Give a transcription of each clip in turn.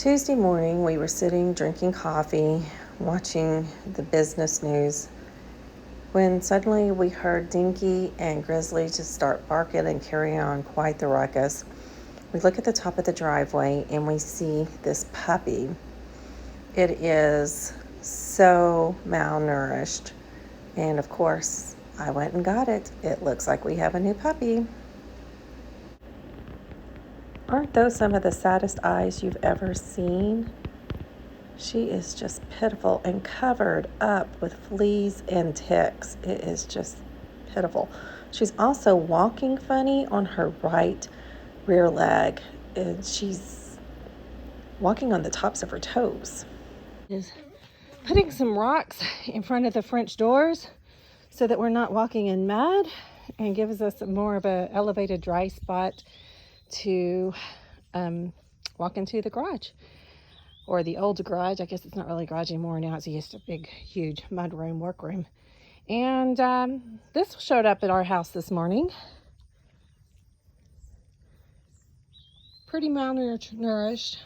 Tuesday morning, we were sitting drinking coffee, watching the business news, when suddenly we heard Dinky and Grizzly just start barking and carry on quite the ruckus. We look at the top of the driveway and we see this puppy. It is so malnourished. And of course, I went and got it. It looks like we have a new puppy. Aren't those some of the saddest eyes you've ever seen? She is just pitiful and covered up with fleas and ticks. It is just pitiful. She's also walking funny on her right rear leg, and she's walking on the tops of her toes. Is putting some rocks in front of the French doors so that we're not walking in mud, and gives us more of a elevated dry spot to walk into the garage, or the old garage. I guess it's not really a garage anymore now. It's just a big, huge mud room, workroom. And this showed up at our house this morning. Pretty malnourished,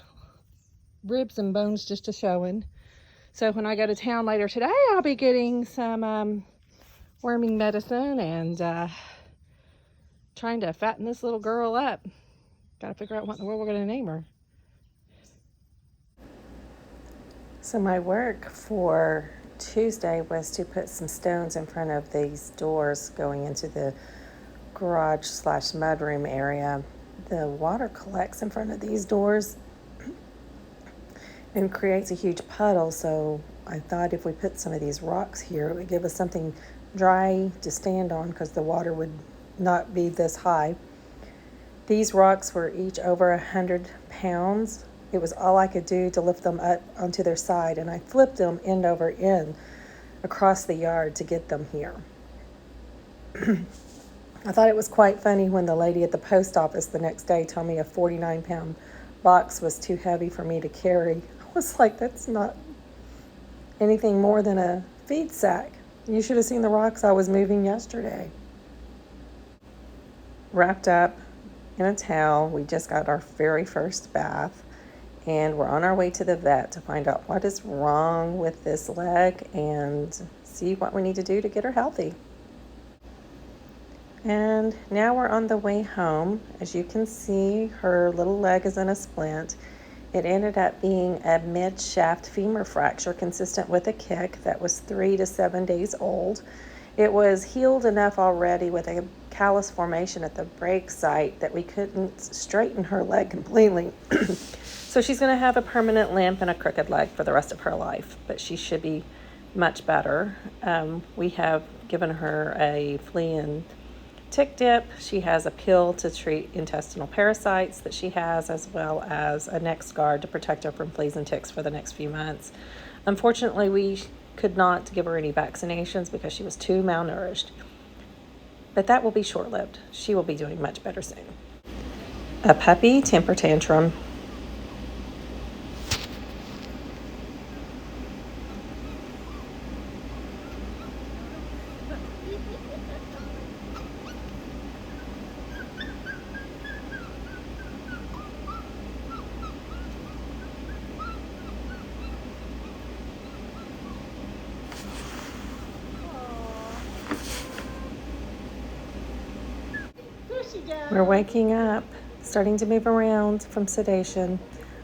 ribs and bones just a showing. So when I go to town later today, I'll be getting some worming medicine and trying to fatten this little girl up. Got to figure out what in the world we're going to name her. So my work for Tuesday was to put some stones in front of these doors going into the garage / mudroom area. The water collects in front of these doors and creates a huge puddle, so I thought if we put some of these rocks here, it would give us something dry to stand on because the water would not be this high. These rocks were each over 100 pounds. It was all I could do to lift them up onto their side, and I flipped them end over end across the yard to get them here. I thought it was quite funny when the lady at the post office the next day told me a 49-pound box was too heavy for me to carry. I was like, that's not anything more than a feed sack. You should have seen the rocks I was moving yesterday. Wrapped up in a towel, we just got our very first bath, and we're on our way to the vet to find out what is wrong with this leg and see what we need to do to get her healthy. And now we're on the way home. As you can see, her little leg is in a splint. It ended up being a mid-shaft femur fracture consistent with a kick that was 3 to 7 days old. It was healed enough already with a callus formation at the break site that we couldn't straighten her leg completely. So she's going to have a permanent limp and a crooked leg for the rest of her life, but she should be much better. We have given her a flea and tick dip. She has a pill to treat intestinal parasites that she has, as well as a neck guard to protect her from fleas and ticks for the next few months. Unfortunately, we could not give her any vaccinations because she was too malnourished. But that will be short-lived. She will be doing much better soon. A puppy temper tantrum. We're waking up, starting to move around from sedation.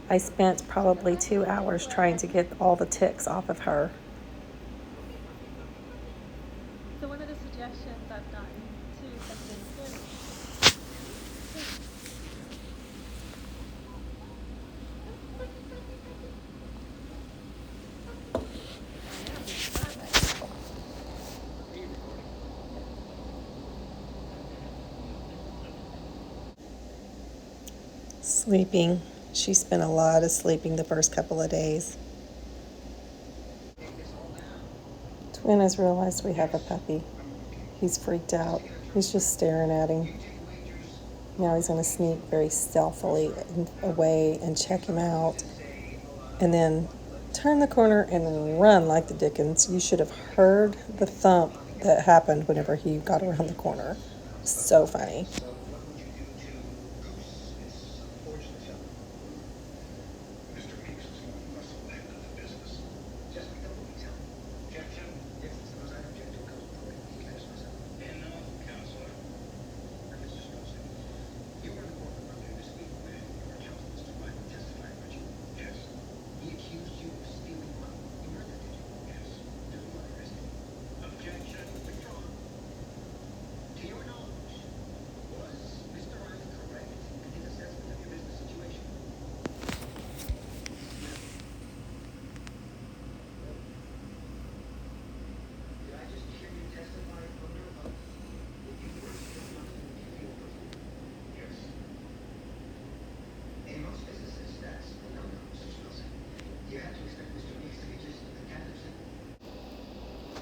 I spent probably 2 hours trying to get all the ticks off of her. So one of the suggestions I've gotten too has been good. Sleeping. She spent a lot of sleeping the first couple of days. Twin has realized we have a puppy. He's freaked out. He's just staring at him. Now he's going to sneak very stealthily away and check him out, and then turn the corner and run like the dickens. You should have heard the thump that happened whenever he got around the corner. So funny.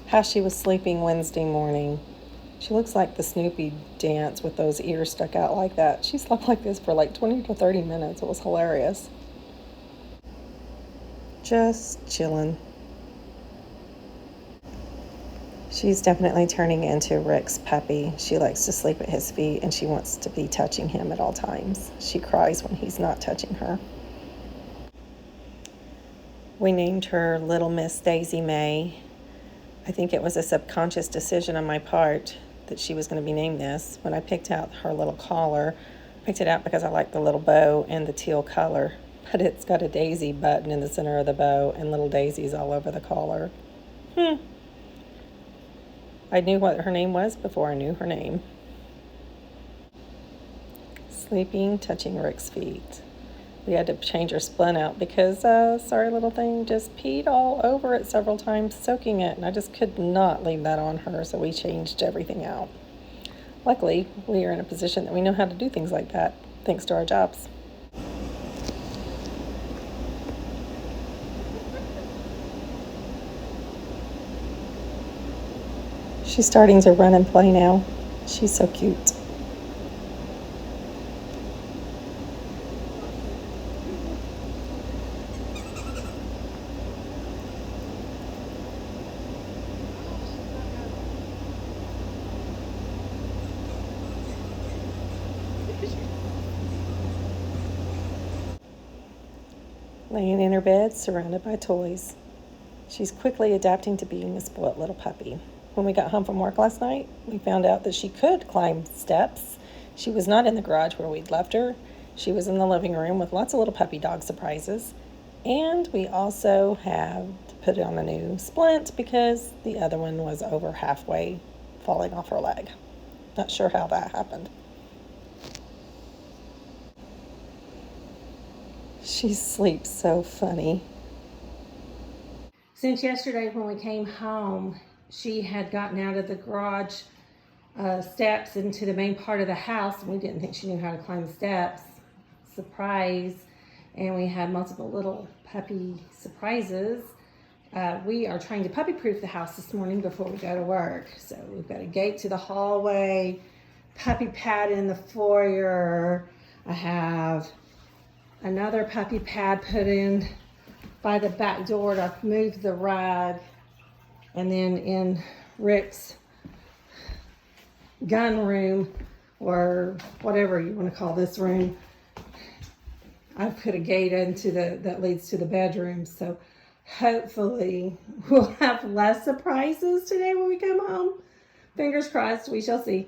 how she was sleeping Wednesday morning. She looks like the Snoopy dance with those ears stuck out like that. She slept like this for like 20 to 30 minutes. It was hilarious. Just chilling. She's definitely turning into Rick's puppy. She likes to sleep at his feet and she wants to be touching him at all times. She cries when he's not touching her. We named her Little Miss Daisy Mae. I think it was a subconscious decision on my part that she was going to be named this. When I picked out her little collar, I picked it out because I like the little bow and the teal color. But it's got a daisy button in the center of the bow and little daisies all over the collar. I knew what her name was before I knew her name. Sleeping, touching Rick's feet. We had to change her splint out because, sorry little thing, just peed all over it several times, soaking it, and I just could not leave that on her, so we changed everything out. Luckily, we are in a position that we know how to do things like that, thanks to our jobs. She's starting to run and play now. She's so cute. Laying in her bed, surrounded by toys. She's quickly adapting to being a spoiled little puppy. When we got home from work last night, we found out that she could climb steps. She was not in the garage where we'd left her. She was in the living room with lots of little puppy dog surprises. And we also had to put on a new splint because the other one was over halfway falling off her leg. Not sure how that happened. She sleeps so funny. Since yesterday when we came home, she had gotten out of the garage steps into the main part of the house, and we didn't think she knew how to climb the steps. Surprise. And we had multiple little puppy surprises. We are trying to puppy proof the house this morning before we go to work. So we've got a gate to the hallway, puppy pad in the foyer. I have another puppy pad put in by the back door to move the rug. And then in Rick's gun room, or whatever you want to call this room, I've put a gate into that leads to the bedroom. So hopefully we'll have less surprises today when we come home. Fingers crossed, we shall see.